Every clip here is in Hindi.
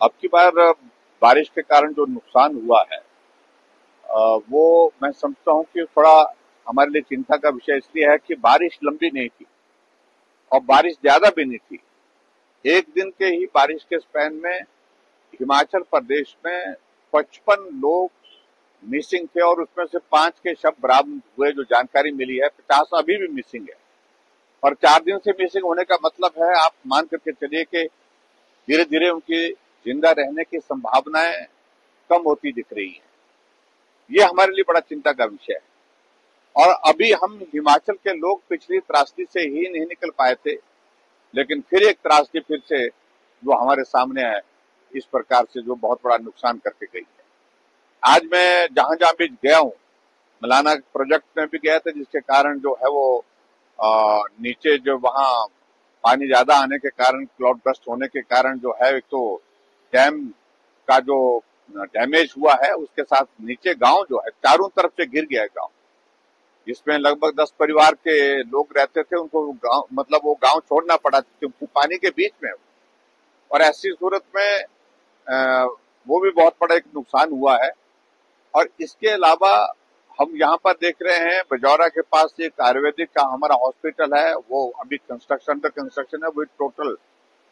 अब की बार बारिश के कारण जो नुकसान हुआ है वो मैं समझता हूँ कि थोड़ा हमारे लिए चिंता का विषय इसलिए है कि बारिश लंबी नहीं थी और बारिश ज्यादा भी नहीं थी। एक दिन के ही बारिश के स्पैन में हिमाचल प्रदेश में 55 लोग मिसिंग थे और उसमें से 5 के शव बरामद हुए। जो जानकारी मिली है 50 अभी भी मिसिंग है और 4 दिन से मिसिंग होने का मतलब है आप मान करके चलिए कि धीरे धीरे उनकी जिंदा रहने की संभावनाएं कम होती दिख रही है। ये हमारे लिए बड़ा चिंता का विषय है और अभी हम हिमाचल के लोग पिछली त्रासदी से ही नहीं निकल पाए थे, लेकिन फिर एक त्रासदी फिर से जो हमारे सामने है इस प्रकार से जो बहुत बड़ा नुकसान करके गई है। आज मैं जहां जहां भी गया हूं, मलाना प्रोजेक्ट में भी गया था जिसके कारण जो है वो नीचे जो वहां पानी ज्यादा आने के कारण क्लाउड बस्ट होने के कारण जो है एक तो डैम का जो डैमेज हुआ है उसके साथ नीचे गांव जो है चारों तरफ से गिर गया है गांव, जिसमें लगभग 10 परिवार के लोग रहते थे। उनको गांव मतलब वो गांव छोड़ना पड़ा क्योंकि पानी के बीच में और ऐसी सूरत में वो भी बहुत बड़ा एक नुकसान हुआ है। और इसके अलावा हम यहाँ पर देख रहे हैं बजौरा के पास एक आयुर्वेदिक का हमारा हॉस्पिटल है, वो अभी अंडर कंस्ट्रक्शन है, वो टोटल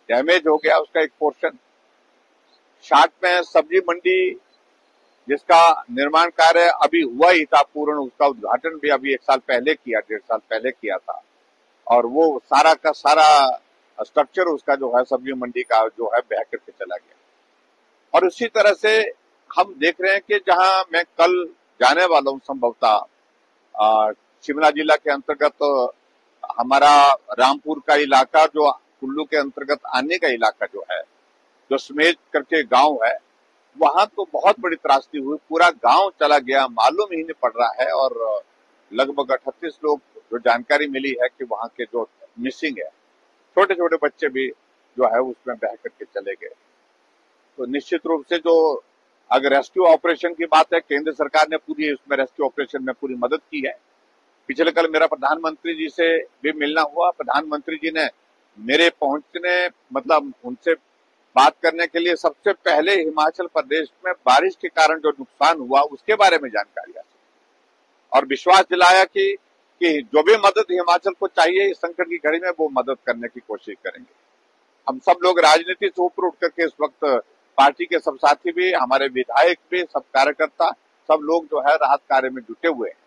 डैमेज हो गया उसका एक पोर्शन। शाट में सब्जी मंडी जिसका निर्माण कार्य अभी हुआ ही था पूर्ण, उसका उद्घाटन भी अभी 1 साल पहले किया, 1.5 साल पहले किया था और वो सारा का सारा स्ट्रक्चर उसका जो है सब्जी मंडी का जो है बह करके चला गया। और उसी तरह से हम देख रहे हैं कि जहां मैं कल जाने वाला हूं संभवतः शिमला जिला के अंतर्गत हमारा रामपुर का इलाका जो कुल्लू के अंतर्गत आने का इलाका जो है, जो समेत करके गांव है, वहां तो बहुत बड़ी त्रासदी हुई, पूरा गांव चला गया, मालूम ही नहीं पड़ रहा है। और लगभग 38 लोग जो जानकारी मिली है कि वहां के जो मिसिंग है, छोटे छोटे बच्चे भी जो है उसमें बह करके चले गए। तो निश्चित रूप से जो अगर रेस्क्यू ऑपरेशन की बात है, केंद्र सरकार ने पूरी उसमें रेस्क्यू ऑपरेशन में पूरी मदद की है। पिछले कल मेरा प्रधानमंत्री जी से भी मिलना हुआ, प्रधानमंत्री जी ने मेरे पहुंचने मतलब उनसे बात करने के लिए सबसे पहले हिमाचल प्रदेश में बारिश के कारण जो नुकसान हुआ उसके बारे में जानकारी हासिल और विश्वास दिलाया कि जो भी मदद हिमाचल को चाहिए इस संकट की घड़ी में वो मदद करने की कोशिश करेंगे। हम सब लोग राजनीति से ऊपर उठ करके इस वक्त पार्टी के सब साथी भी, हमारे विधायक भी, सब कार्यकर्ता, सब लोग जो है राहत कार्य में जुटे हुए हैं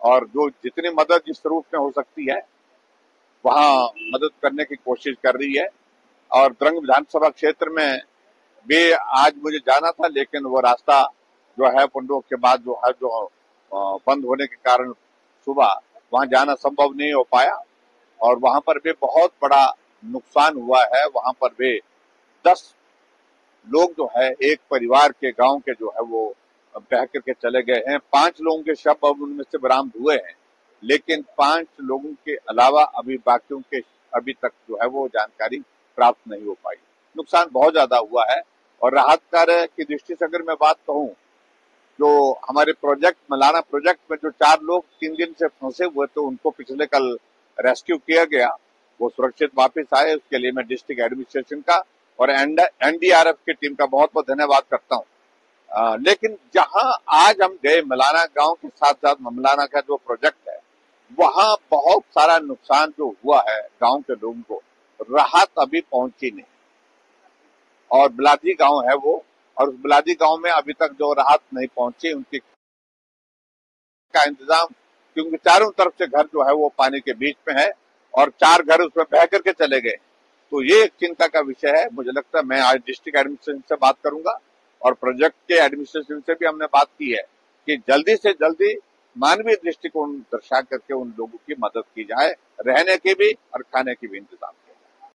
और जो जितनी मदद जिस रूप में हो सकती है वहां मदद करने की कोशिश कर रही है। और द्रंग विधानसभा क्षेत्र में भी आज मुझे जाना था, लेकिन वो रास्ता जो है पंडों के बाद जो है जो बंद होने के कारण सुबह वहां जाना संभव नहीं हो पाया और वहां पर भी बहुत बड़ा नुकसान हुआ है। वहां पर भी 10 लोग जो है एक परिवार के गांव के जो है वो बह करके चले गए हैं। 5 लोगों के शव अब उनमें से बरामद हुए हैं, लेकिन 5 लोगों के अलावा अभी बाकियों के अभी तक जो है वो जानकारी प्राप्त नहीं हो पाई। नुकसान बहुत ज्यादा हुआ है और राहत कार्य की दृष्टि से अगर मैं बात कहूं, जो हमारे प्रोजेक्ट मलाना प्रोजेक्ट में जो 4 लोग 3 दिन से फंसे हुए थे उनको पिछले कल रेस्क्यू किया गया, वो सुरक्षित वापस आए। उसके लिए मैं डिस्ट्रिक्ट एडमिनिस्ट्रेशन का और एनडीआरएफ की टीम का बहुत बहुत धन्यवाद करता हूं। लेकिन जहां आज हम गए मलाना गांव के साथ साथ मलाना का जो प्रोजेक्ट है वहां बहुत सारा नुकसान जो हुआ है गांव के लोगों को, राहत अभी पहुंची नहीं। और बिलादी गांव है वो, और उस बिलादी गांव में अभी तक जो राहत नहीं पहुंची उनकी का इंतजाम, क्योंकि चारों तरफ से घर जो है वो पानी के बीच में है और 4 घर उसमें बह करके चले गए। तो ये एक चिंता का विषय है। मुझे लगता है मैं आज डिस्ट्रिक्ट एडमिनिस्ट्रेशन से बात करूंगा और प्रोजेक्ट के एडमिनिस्ट्रेशन से भी हमने बात की है कि जल्दी से जल्दी मानवीय दृष्टिकोण दर्शा करके उन लोगों की मदद की जाए, रहने के भी और खाने के भी इंतजाम।